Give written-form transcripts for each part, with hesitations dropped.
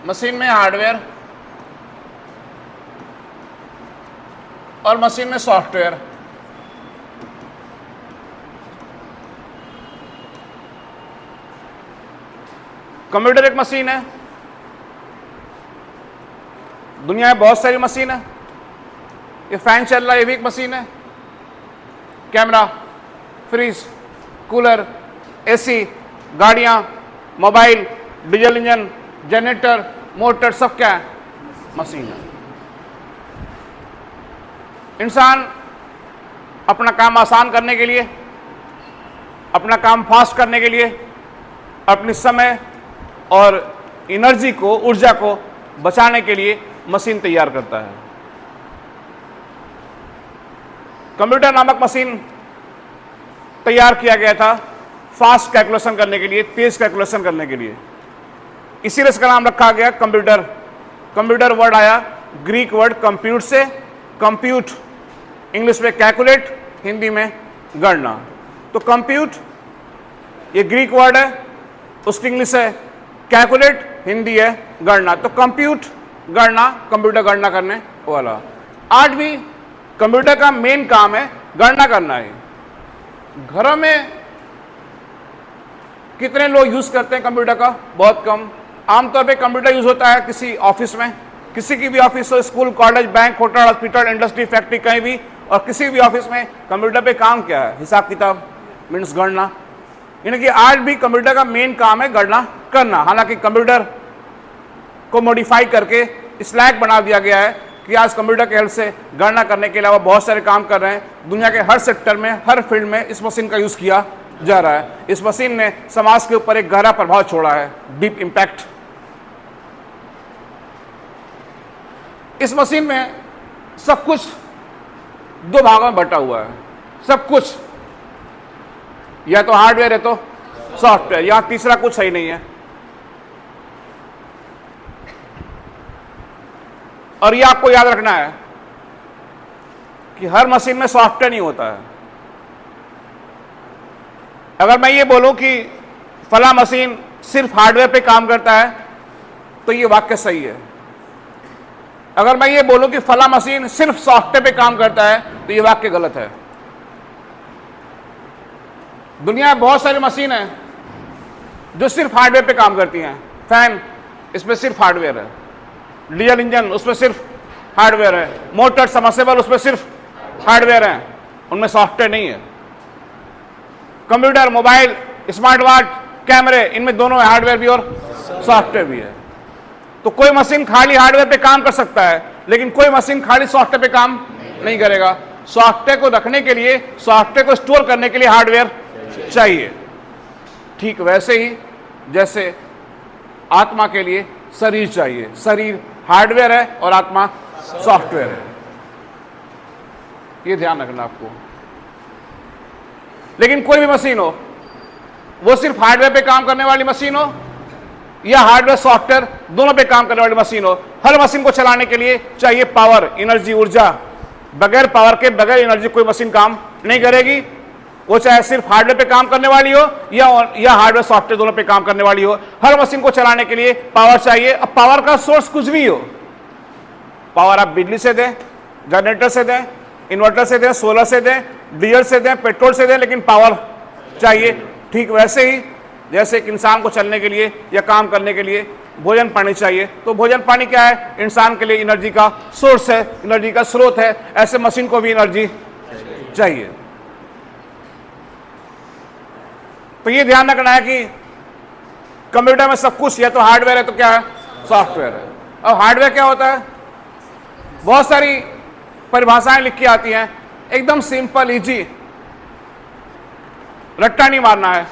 Machine में hardware और machine में सॉफ्टवेयर। कंप्यूटर एक मशीन है, दुनिया में बहुत सारी मशीन है। ये फैन चल रहा है, ये भी एक मशीन है। कैमरा, फ्रिज, कूलर, एसी, गाड़ियां, mobile, diesel engine, generator, motor, सब क्या है? मशीन है। इंसान अपना काम आसान करने के लिए, अपना काम फास्ट करने के लिए, अपने समय और एनर्जी को, ऊर्जा को बचाने के लिए मशीन तैयार करता है। कंप्यूटर नामक मशीन तैयार किया गया था फास्ट कैलकुलेशन करने के लिए, तेज कैलकुलेशन करने के लिए। इसीलिए इसका नाम रखा गया कंप्यूटर। कंप्यूटर वर्ड आया ग्रीक वर्ड कंप्यूट से। कंप्यूट इंग्लिश में कैलकुलेट, हिंदी में गणना। तो कंप्यूट ये ग्रीक वर्ड है, उसकी इंग्लिश है कैलकुलेट, हिंदी है गणना। तो कंप्यूट गणना, कंप्यूटर गणना करने वाला। आज भी कंप्यूटर का मेन काम है गणना करना है। घरों में कितने लोग यूज करते हैं कंप्यूटर का? बहुत कम। आमतौर पे कंप्यूटर यूज होता है किसी ऑफिस में, किसी की भी ऑफिस हो, school, college, bank, hotel, hospital, industry, factory, कहीं भी, और किसी भी ऑफिस में कंप्यूटर पे काम क्या है? हिसाब किताब, मीन्स गणना। यानी कि आज भी कंप्यूटर का मेन काम है गणना करना। हालांकि कंप्यूटर को मॉडिफाई करके स्लैक बना दिया गया है कि आज कंप्यूटर के हेल्प से गणना करने के अलावा बहुत सारे काम कर रहे हैं। दुनिया के हर सेक्टर में, हर फील्ड में इस मशीन का यूज किया जा रहा है। इस मशीन ने समाज के ऊपर एक गहरा प्रभाव छोड़ा है, डीप इंपैक्ट। इस मशीन में सब कुछ दो भागों में बटा हुआ है। सब कुछ, या तो हार्डवेयर है तो सॉफ्टवेयर, यहां तीसरा कुछ सही नहीं है। और यह आपको याद रखना है कि हर मशीन में सॉफ्टवेयर नहीं होता है। अगर मैं ये बोलूं कि फला मशीन सिर्फ हार्डवेयर पे काम करता है तो ये वाक्य सही है। अगर मैं ये बोलूं कि फला मशीन सिर्फ सॉफ्टवेयर पे काम करता है तो ये वाक्य गलत है। दुनिया में बहुत सारी मशीन है जो सिर्फ हार्डवेयर पे काम करती हैं। फैन, इसमें सिर्फ हार्डवेयर है। डीजल इंजन, उसमें सिर्फ हार्डवेयर है। मोटर, सबमर्सिबल, उसमें सिर्फ हार्डवेयर है, उनमें सॉफ्टवेयर नहीं है। कंप्यूटर, मोबाइल, स्मार्ट वॉच, कैमरे, इनमें दोनों हार्डवेयर भी और सॉफ्टवेयर भी है। तो कोई मशीन खाली हार्डवेयर पे काम कर सकता है, लेकिन कोई मशीन खाली सॉफ्टवेयर पे काम नहीं करेगा। सॉफ्टवेयर को रखने के लिए, सॉफ्टवेयर को स्टोर करने के लिए हार्डवेयर चाहिए। ठीक वैसे ही जैसे आत्मा के लिए शरीर चाहिए। शरीर हार्डवेयर है और आत्मा सॉफ्टवेयर है। ये ध्यान रखना आपको। लेकिन कोई भी मशीन हो, वो सिर्फ हार्डवेयर पे काम करने वाली मशीन हो या हार्डवेयर सॉफ्टवेयर दोनों पे काम करने वाली मशीन हो, हर मशीन को चलाने के लिए चाहिए पावर, एनर्जी, ऊर्जा। बगैर पावर के, बगैर एनर्जी कोई मशीन काम नहीं करेगी। वो चाहे सिर्फ हार्डवेयर पे काम करने वाली हो या हार्डवेयर सॉफ्टवेयर दोनों पे काम करने वाली हो, हर मशीन को चलाने के लिए पावर चाहिए। अब पावर का सोर्स कुछ भी हो, पावर आप बिजली से दें, जनरेटर से दें, इन्वर्टर से दें, सोलर से दें, डीजल से दें, पेट्रोल से दें, लेकिन पावर चाहिए। ठीक वैसे ही जैसे एक इंसान को चलने के लिए या काम करने के लिए भोजन पानी चाहिए, तो भोजन पानी क्या है? इंसान के लिए एनर्जी का सोर्स है, एनर्जी का स्रोत है। ऐसे मशीन को भी एनर्जी चाहिए। तो ये ध्यान रखना है कि कंप्यूटर में सब कुछ या तो हार्डवेयर है तो क्या है? सॉफ्टवेयर है। अब हार्डवेयर क्या होता है? बहुत सारी परिभाषाएं लिख के आती हैं, एकदम सिंपल, इजी, रट्टा नहीं मारना है।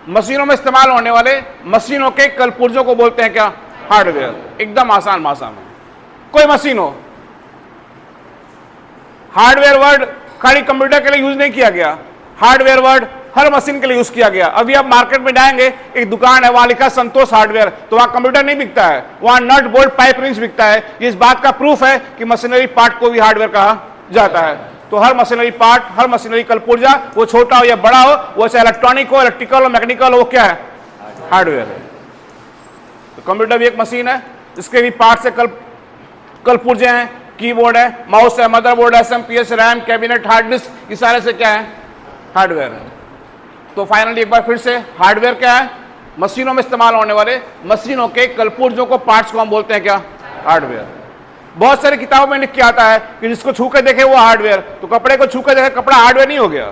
मशीनों में इस्तेमाल होने वाले मशीनों के कलपुर्जों को बोलते हैं क्या? हार्डवेयर। एकदम आसान भाषा में। कोई मशीन हो, हार्डवेयर वर्ड खाली कंप्यूटर के लिए यूज नहीं किया गया, हार्डवेयर वर्ड हर मशीन के लिए यूज किया गया। अभी आप मार्केट में जाएंगे, एक दुकान है, वहां लिखा संतोष हार्डवेयर, तो वहां कंप्यूटर नहीं बिकता है, वहां नट, बोल्ट, पाइप, रिंच बिकता है। ये इस बात का प्रूफ है कि मशीनरी पार्ट को भी हार्डवेयर कहा जाता है। तो हर मशीनरी पार्ट, हर मशीनरी कलपुर्जा, वो छोटा हो या बड़ा हो, वो चाहे इलेक्ट्रॉनिक हो, इलेक्ट्रिकल हो, मैकेनिकल हो, वो क्या है? हार्डवेयर है। तो कंप्यूटर भी एक मशीन है, इसके भी पार्ट से कलपुर्जे हैं, कीबोर्ड है, माउस है, मदरबोर्ड है, SMPS, RAM, cabinet, hard disk, ये सारे से क्या है? हार्डवेयर है। तो फाइनली एक बार फिर से हार्डवेयर क्या है? मशीनों में इस्तेमाल होने वाले मशीनों के कलपुर्जों को, पार्ट्स को हम बोलते हैं क्या? हार्डवेयर। बहुत सारी किताबों में लिख के आता है कि जिसको छू के देखे वो हार्डवेयर, तो कपड़े को छू के देखे कपड़ा हार्डवेयर नहीं हो गया,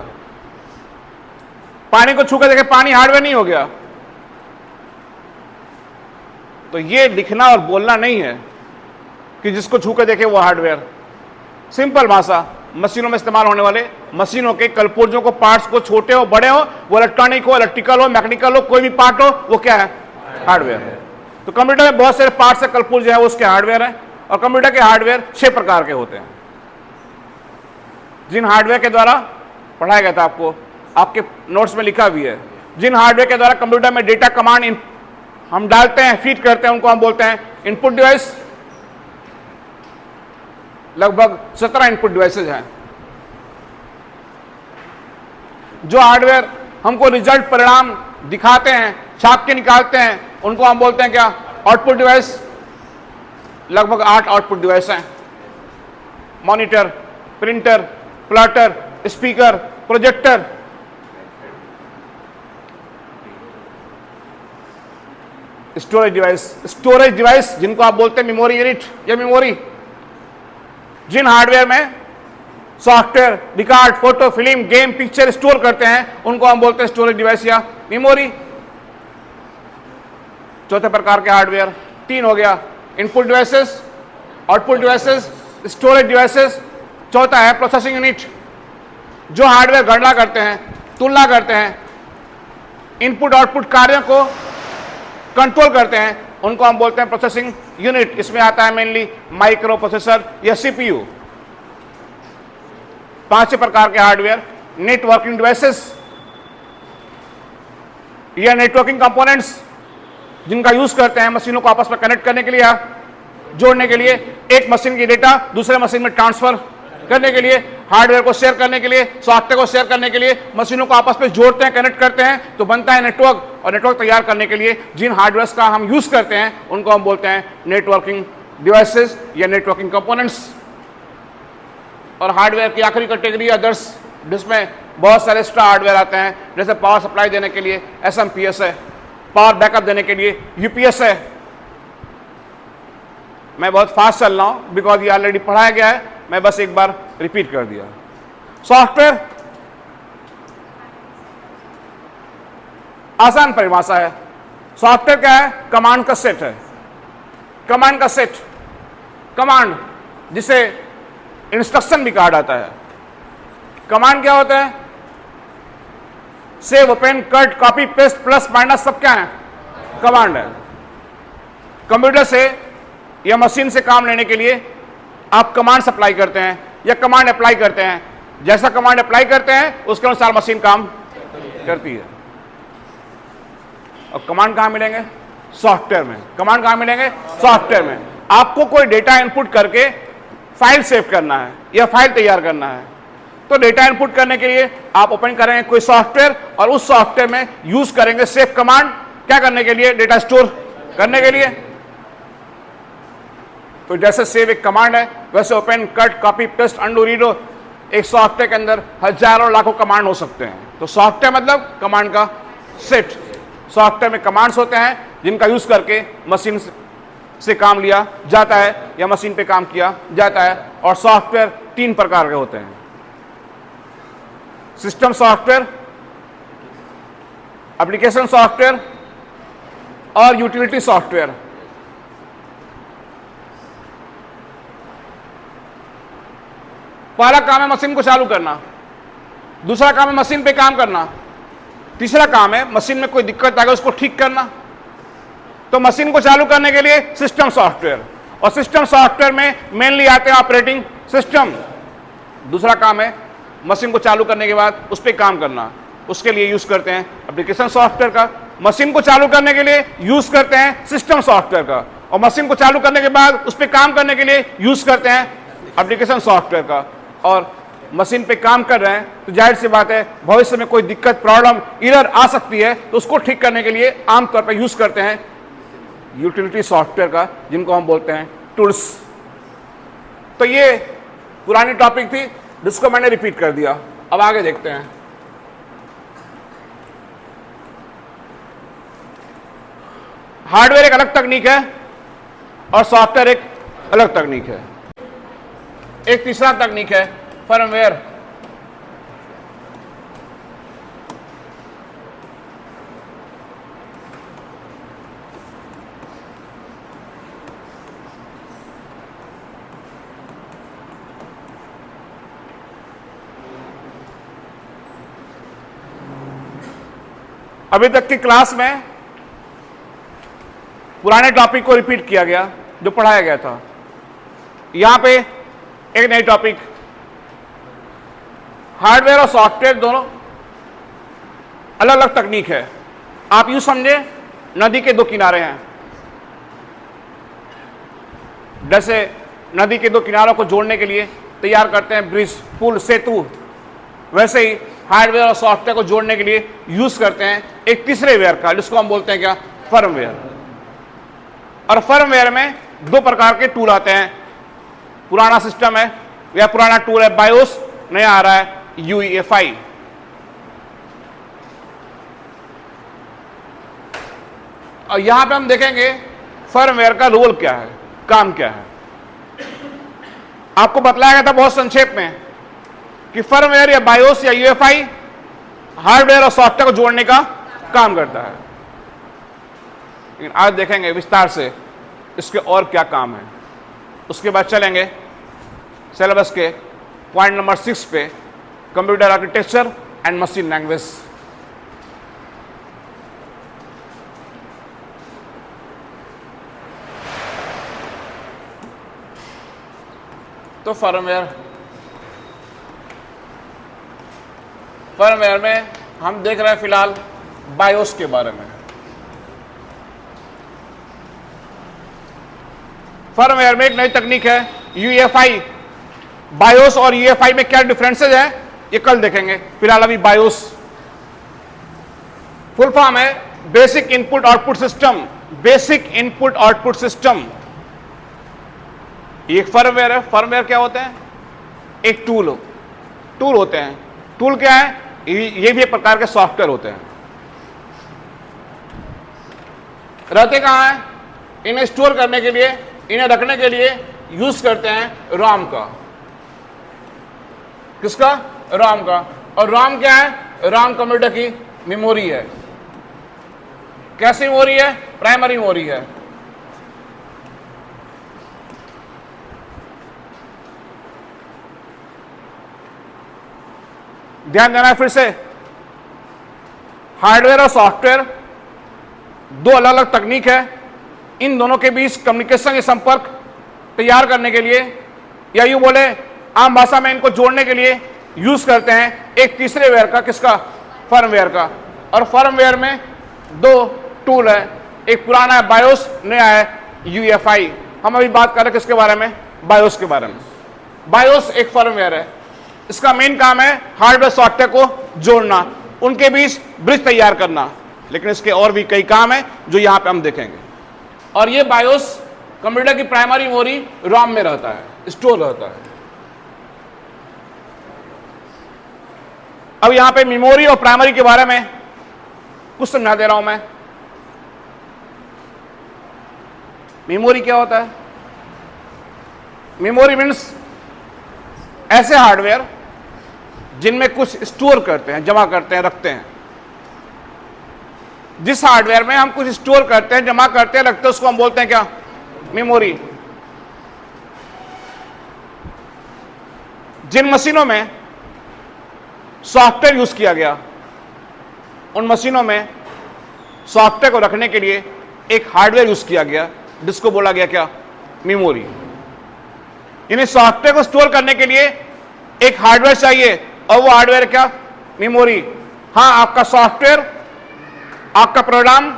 पानी को छू के देखे पानी हार्डवेयर नहीं हो गया। तो ये लिखना और बोलना नहीं है कि जिसको छू के देखे वो हार्डवेयर। सिंपल भाषा, मशीनों में इस्तेमाल होने वाले मशीनों के कलपुर्जों को, पार्ट्स को, छोटे हो बड़े हो, वो इलेक्ट्रॉनिक हो, इलेक्ट्रिकल हो, मैकेनिकल हो, कोई भी पार्ट हो, वो क्या है? हार्डवेयर है। तो कंप्यूटर में बहुत सारे पार्ट्स है, कलपुर्ज है, वो उसके हार्डवेयर है। और कंप्यूटर के हार्डवेयर 6 प्रकार के होते हैं, जिन हार्डवेयर के द्वारा पढ़ाया गया था, आपको आपके नोट्स में लिखा भी है। जिन हार्डवेयर के द्वारा कंप्यूटर में डेटा कमांड हम डालते हैं, फीड करते हैं, उनको हम बोलते हैं इनपुट डिवाइस। लगभग 17 इनपुट डिवाइसेज हैं। जो हार्डवेयर हमको रिजल्ट, परिणाम दिखाते हैं, छाप के निकालते हैं, उनको हम बोलते हैं क्या? Output device. लगभग 8 आउटपुट डिवाइस हैं। Monitor, printer, plotter, speaker, projector. Storage device जिनको आप बोलते हैं मेमोरी यूनिट या मेमोरी। जिन हार्डवेयर में software, record, photo, film, game, picture store करते हैं, उनको हम बोलते हैं स्टोरेज डिवाइस या मेमोरी। चौथे प्रकार के हार्डवेयर 3 हो गया, input devices, output devices, storage devices. चौथा है प्रोसेसिंग यूनिट, जो हार्डवेयर गणना करते हैं, तुलना करते हैं, इनपुट आउटपुट कार्यों को कंट्रोल करते हैं, उनको हम बोलते हैं प्रोसेसिंग यूनिट। इसमें आता है मेनली माइक्रो प्रोसेसर या सीपीयू। 5 प्रकार के हार्डवेयर, नेटवर्किंग डिवाइसेस या नेटवर्किंग कंपोनेंट्स, जिनका यूज करते हैं मशीनों को आपस में कनेक्ट करने के लिए या जोड़ने के लिए, एक मशीन की डेटा दूसरे मशीन में ट्रांसफर करने के लिए, हार्डवेयर को शेयर करने के लिए, सॉफ्टवेयर को शेयर करने के लिए, मशीनों को आपस में जोड़ते हैं, कनेक्ट करते हैं, तो बनता है नेटवर्क। और नेटवर्क तैयार करने के लिए जिन हार्डवेयर का हम यूज करते हैं, उनको हम बोलते हैं नेटवर्किंग डिवाइसेस या नेटवर्किंग कंपोनेंट्स। और हार्डवेयर की आखिरी कैटेगरी अदर्स, जिसमें बहुत सारे एक्स्ट्रा हार्डवेयर आते हैं, जैसे पावर सप्लाई देने के लिए एसएमपीएस है, पावर बैकअप देने के लिए यूपीएस है। मैं बहुत फास्ट चल रहा हूं बिकॉज ये ऑलरेडी पढ़ाया गया है, मैं बस एक बार रिपीट कर दिया। सॉफ्टवेयर आसान परिभाषा है। सॉफ्टवेयर क्या है? कमांड का सेट है। कमांड का सेट, कमांड जिसे इंस्ट्रक्शन भी कहा जाता है। कमांड क्या होता है? Save, open, cut, copy, paste, plus, minus, सब क्या है? कमांड है। कंप्यूटर से या मशीन से काम लेने के लिए आप कमांड सप्लाई करते हैं या कमांड अप्लाई करते हैं। जैसा कमांड अप्लाई करते हैं उसके अनुसार मशीन काम करती है। और कमांड कहां मिलेंगे? सॉफ्टवेयर में। कमांड कहां मिलेंगे? सॉफ्टवेयर में। आपको कोई डेटा इनपुट करके फाइल सेव करना है या फाइल तैयार करना है, तो डेटा इनपुट करने के लिए आप ओपन करेंगे कोई सॉफ्टवेयर और उस सॉफ्टवेयर में यूज करेंगे सेव कमांड। क्या करने के लिए? डेटा स्टोर करने के लिए। तो जैसे सेव एक कमांड है, वैसे open, cut, copy, paste, undo, redo, एक सॉफ्टवेयर के अंदर हजारों लाखों कमांड हो सकते हैं। तो सॉफ्टवेयर मतलब कमांड का सेट। सॉफ्टवेयर में कमांड्स होते हैं जिनका यूज करके मशीन से काम लिया जाता है या मशीन पे काम किया जाता है। और सॉफ्टवेयर 3 प्रकार के होते हैं: सिस्टम सॉफ्टवेयर, एप्लीकेशन सॉफ्टवेयर और यूटिलिटी सॉफ्टवेयर। पहला काम है मशीन को चालू करना, दूसरा काम है मशीन पे काम करना, तीसरा काम है मशीन में कोई दिक्कत आ गई उसको ठीक करना। तो मशीन को चालू करने के लिए सिस्टम सॉफ्टवेयर, और सिस्टम सॉफ्टवेयर में मेनली आते हैं ऑपरेटिंग सिस्टम। दूसरा काम है मशीन को चालू करने के बाद उस पर काम करना, उसके लिए यूज करते हैं एप्लीकेशन सॉफ्टवेयर का। मशीन को चालू करने के लिए यूज करते हैं सिस्टम सॉफ्टवेयर का, और मशीन को चालू करने के बाद उस पर काम करने के लिए यूज करते हैं एप्लीकेशन सॉफ्टवेयर का। और मशीन पे काम कर रहे हैं तो जाहिर सी बात है भविष्य में कोई दिक्कत, प्रॉब्लम, एरर आ सकती है, तो उसको ठीक करने के लिए आमतौर पर यूज करते हैं यूटिलिटी सॉफ्टवेयर का, जिनको हम बोलते हैं टूल्स। तो ये पुरानी टॉपिक थी जिसको मैंने रिपीट कर दिया। अब आगे देखते हैं। हार्डवेयर एक अलग तकनीक है और सॉफ्टवेयर एक अलग तकनीक है। एक तीसरा तकनीक है फर्मवेयर। अभी तक की क्लास में पुराने टॉपिक को रिपीट किया गया जो पढ़ाया गया था। यहां पे एक नई टॉपिक, हार्डवेयर और सॉफ्टवेयर दोनों अलग अलग तकनीक है। आप यूं समझे नदी के दो किनारे हैं, जैसे नदी के दो किनारों को जोड़ने के लिए तैयार करते हैं ब्रिज, पुल, सेतु, वैसे ही हार्डवेयर और सॉफ्टवेयर को जोड़ने के लिए यूज करते हैं एक तीसरे वेयर का, जिसको हम बोलते हैं क्या, फर्मवेयर। और फर्मवेयर में दो प्रकार के टूल आते हैं। पुराना सिस्टम है या पुराना टूल है बायोस, नया आ रहा है यूईएफआई। और यहां पे हम देखेंगे फर्मवेयर का रोल क्या है, काम क्या है। आपको बतलाया गया था बहुत संक्षेप में कि फर्मवेयर या बायोस या यूएफआई हार्डवेयर और सॉफ्टवेयर को जोड़ने का काम करता है। लेकिन आज देखेंगे विस्तार से इसके और क्या काम है। उसके बाद चलेंगे सिलेबस के पॉइंट नंबर 6 पे, computer architecture and machine language. तो फर्मवेयर में हम देख रहे हैं फिलहाल बायोस के बारे में। फर्मवेयर में एक नई तकनीक है यूईएफआई। बायोस और यूईएफआई में क्या डिफरेंसेस है ये कल देखेंगे। फिलहाल अभी बायोस फुल फॉर्म है basic input output system. Basic input output system एक फर्मवेयर है। फर्मवेयर क्या होते हैं, एक टूल होते हैं। टूल क्या है, ये भी एक प्रकार के सॉफ्टवेयर होते हैं। रहते कहां हैं, इन्हें स्टोर करने के लिए, इन्हें रखने के लिए यूज करते हैं रॉम का। किसका, रॉम का। और रॉम क्या है, रॉम कंप्यूटर की मेमोरी है। कैसी मेमोरी है, प्राइमरी मेमोरी है। ध्यान देना फिर से, हार्डवेयर और सॉफ्टवेयर दो अलग अलग तकनीक है। इन दोनों के बीच कम्युनिकेशन या संपर्क तैयार करने के लिए, या यूं बोले आम भाषा में इनको जोड़ने के लिए यूज करते हैं एक तीसरे वेयर का। किसका, फर्मवेयर का। और फर्मवेयर में दो टूल है, एक पुराना है बायोस, नया है यूईएफआई। हम अभी बात कर रहे हैं किसके बारे में, बायोस के बारे में। बायोस एक फर्मवेयर है, इसका मेन काम है हार्डवेयर सॉफ्टवेयर को जोड़ना, उनके बीच ब्रिज तैयार करना। लेकिन इसके और भी कई काम है जो यहां पे हम देखेंगे। और ये बायोस कंप्यूटर की प्राइमरी मेमोरी रॉम में रहता है, स्टोर रहता है। अब यहां पे मेमोरी और प्राइमरी के बारे में कुछ समझा दे रहा हूं मैं। मेमोरी क्या होता है, मेमोरी मीन्स ऐसे हार्डवेयर जिनमें कुछ स्टोर करते हैं, जमा करते हैं, रखते हैं। जिस हार्डवेयर में हम कुछ स्टोर करते हैं, जमा करते हैं, रखते हैं, उसको हम बोलते हैं क्या, मेमोरी। जिन मशीनों में सॉफ्टवेयर यूज किया गया, उन मशीनों में सॉफ्टवेयर को रखने के लिए एक हार्डवेयर यूज किया गया, जिसको बोला गया क्या, मेमोरी। यानी सॉफ्टवेयर को स्टोर करने के लिए एक हार्डवेयर चाहिए, और वो हार्डवेयर क्या, मेमोरी। हाँ, आपका सॉफ्टवेयर, आपका प्रोग्राम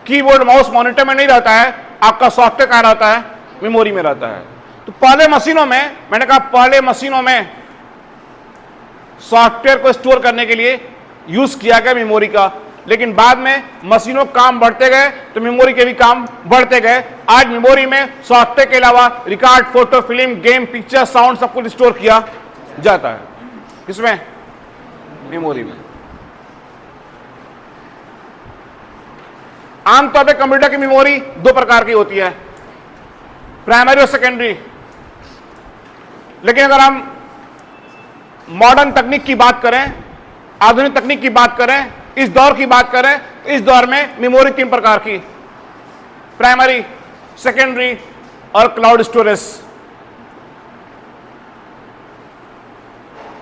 कीबोर्ड, माउस, मॉनिटर में नहीं रहता है। आपका सॉफ्टवेयर कहां रहता है, मेमोरी में रहता है। तो पहले मशीनों में, मैंने कहा पहले मशीनों में सॉफ्टवेयर को स्टोर करने के लिए यूज किया गया मेमोरी का। लेकिन बाद में मशीनों काम बढ़ते गए तो मेमोरी के भी काम बढ़ते गए। आज मेमोरी में सॉफ्टवेयर के अलावा record, photo, film, game, picture, sound सब कुछ स्टोर किया जाता है। किसमें? मेमोरी में। आमतौर पे कंप्यूटर की मेमोरी दो प्रकार की होती है, प्राइमरी और सेकेंडरी। लेकिन अगर हम मॉडर्न तकनीक की बात करें, आधुनिक तकनीक की बात करें, इस दौर की बात करें, तो इस दौर में मेमोरी तीन प्रकार की, प्राइमरी, सेकेंडरी और क्लाउड स्टोरेज।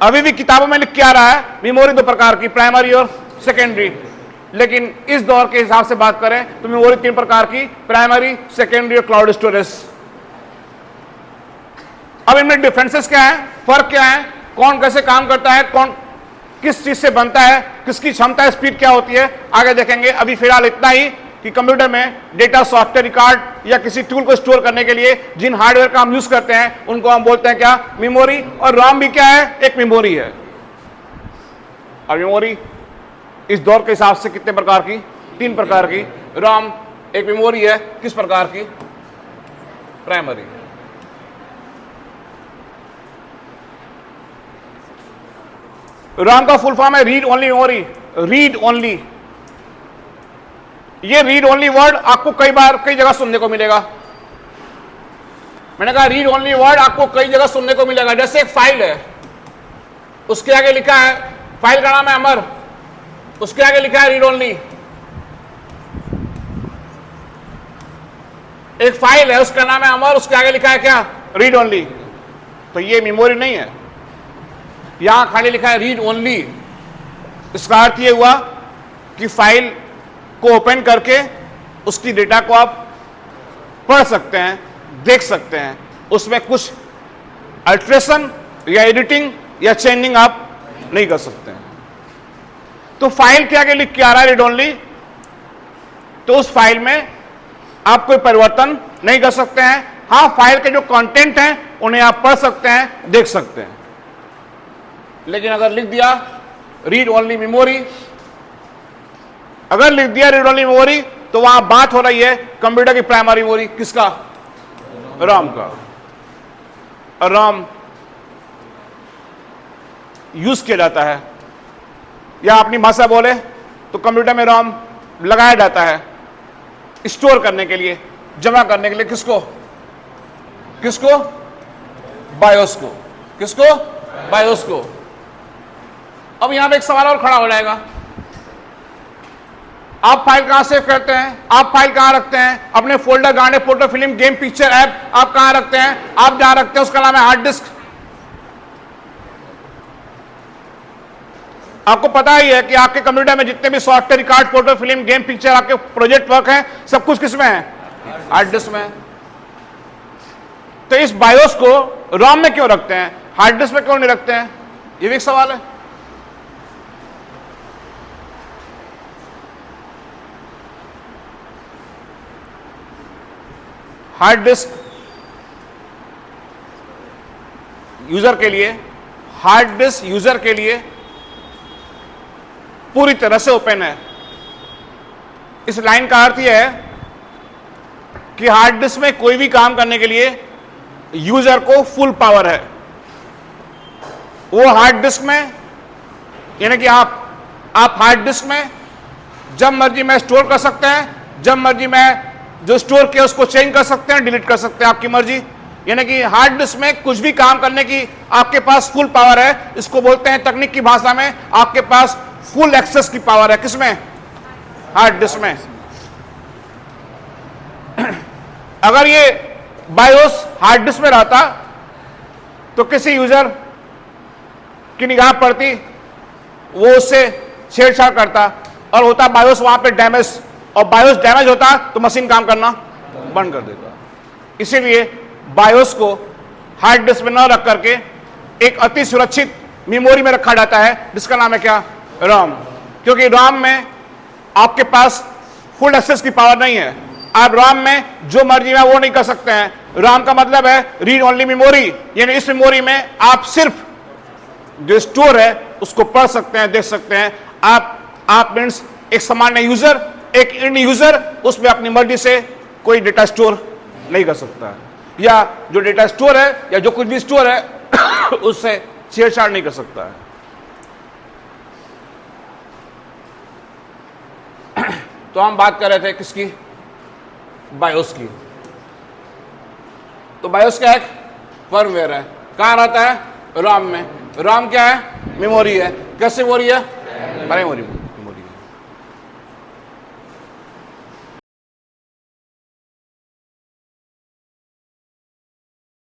अभी भी किताबों में लिख के आ रहा है मेमोरी दो प्रकार की, प्राइमरी और सेकेंडरी। लेकिन इस दौर के हिसाब से बात करें तो मेमोरी तीन प्रकार की, प्राइमरी, सेकेंडरी और क्लाउड स्टोरेज। अब इनमें डिफरेंसेस क्या है, फर्क क्या है, कौन कैसे काम करता है, कौन किस चीज से बनता है, किसकी क्षमता, स्पीड क्या होती है, आगे देखेंगे। अभी फिलहाल इतना ही कि कंप्यूटर में डेटा, सॉफ्टवेयर, रिकॉर्ड या किसी टूल को स्टोर करने के लिए जिन हार्डवेयर का हम यूज करते हैं उनको हम बोलते हैं क्या? मेमोरी। और रॉम भी क्या है? एक मेमोरी है। और मेमोरी इस दौर के हिसाब से कितने प्रकार की? तीन प्रकार की। रॉम एक मेमोरी है, किस प्रकार की? प्राइमरी। रॉम का फुल फॉर्म है read only memory, read only. ये रीड ओनली वर्ड आपको कई बार कई जगह सुनने को मिलेगा। मैंने कहा रीड ओनली वर्ड आपको कई जगह सुनने को मिलेगा। जैसे एक फाइल है, उसके आगे लिखा है, फाइल का नाम है अमर, उसके आगे लिखा है रीड ओनली। एक फाइल है, उसका नाम है अमर, उसके आगे लिखा है क्या? Read only. तो ये मेमोरी नहीं है, यहां खाली लिखा है रीड ओनली। इसका अर्थ ये हुआ कि फाइल को ओपन करके उसकी डेटा को आप पढ़ सकते हैं, देख सकते हैं, उसमें कुछ अल्टरेशन या एडिटिंग या चेंजिंग आप नहीं कर सकते हैं। तो फाइल के आगे लिख के आ रहा है रीड ओनली, तो उस फाइल में आप कोई परिवर्तन नहीं कर सकते हैं। हां, फाइल के जो कंटेंट हैं उन्हें आप पढ़ सकते हैं, देख सकते हैं। लेकिन अगर लिख दिया रीड ओनली मेमोरी, अगर लिख दिया रीड ओनली मेमोरी, तो वहां बात हो रही है कंप्यूटर की प्राइमरी मेमोरी, किसका? रॉम का। और रॉम यूज किया जाता है, या अपनी भाषा बोले तो कंप्यूटर में रॉम लगाया जाता है स्टोर करने के लिए, जमा करने के लिए। किसको? किसको? बायोस को। किसको? बायोस को। अब यहां पे एक सवाल और खड़ा हो जाएगा, आप फाइल कहां सेव करते हैं? आप फाइल कहां रखते हैं? अपने फोल्डर, गाने, photo, film, game, picture, app आप कहां रखते हैं? आप जहां रखते हैं उसका नाम है हार्ड डिस्क। आपको पता ही है कि आपके कंप्यूटर में जितने भी software, record, photo, film, game, picture, आपके प्रोजेक्ट वर्क है, सब कुछ किसमें है? हार्ड डिस्क में। तो इस बायोस को रॉम में क्यों रखते हैं, हार्ड डिस्क में क्यों नहीं रखते हैं? ये भी एक सवाल है। हार्ड डिस्क यूजर के लिए, हार्ड डिस्क यूजर के लिए पूरी तरह से ओपन है। इस लाइन का अर्थ यह है कि हार्ड डिस्क में कोई भी काम करने के लिए यूजर को फुल पावर है। वो हार्ड डिस्क में, यानी कि आप हार्ड डिस्क में जब मर्जी में स्टोर कर सकते हैं, जब मर्जी में जो स्टोर किया उसको चेंज कर सकते हैं, डिलीट कर सकते हैं, आपकी मर्जी। यानी कि हार्ड डिस्क में कुछ भी काम करने की आपके पास फुल पावर है। इसको बोलते हैं तकनीक की भाषा में, आपके पास फुल एक्सेस की पावर है। किसमें? हार्ड डिस्क में। अगर ये बायोस हार्ड डिस्क में रहता तो किसी यूजर की निगाह पड़ती, वो उससे छेड़छाड़ करता और होता बायोस वहां पे डैमेज, और बायोस डैमेज होता तो मशीन काम करना बंद कर देता। इसीलिए बायोस को हार्ड डिस्क में न रख करके एक अति सुरक्षित मेमोरी में रखा जाता है, जिसका नाम है क्या? रॉम। क्योंकि रॉम में आपके पास फुल एक्सेस की पावर नहीं है। आप रॉम में जो मर्जी में वो नहीं कर सकते हैं। रॉम का मतलब है रीड ओनली मेमोरी, यानी इस मेमोरी में आप सिर्फ जो स्टोर है उसको पढ़ सकते हैं, देख सकते हैं। आप मीन्स एक सामान्य यूजर, एक इंड यूजर उसमें अपनी मर्जी से कोई डेटा स्टोर नहीं कर सकता, या जो डेटा स्टोर है या जो कुछ भी स्टोर है उससे छेड़छाड़ नहीं कर सकता है। तो हम बात कर रहे थे किसकी? बायोस की। तो बायोस क्या है? फर्मवेयर है। कहां रहता है? रॉम में। रॉम क्या है? मेमोरी है। कैसे मेमोरी है? मेमोरी।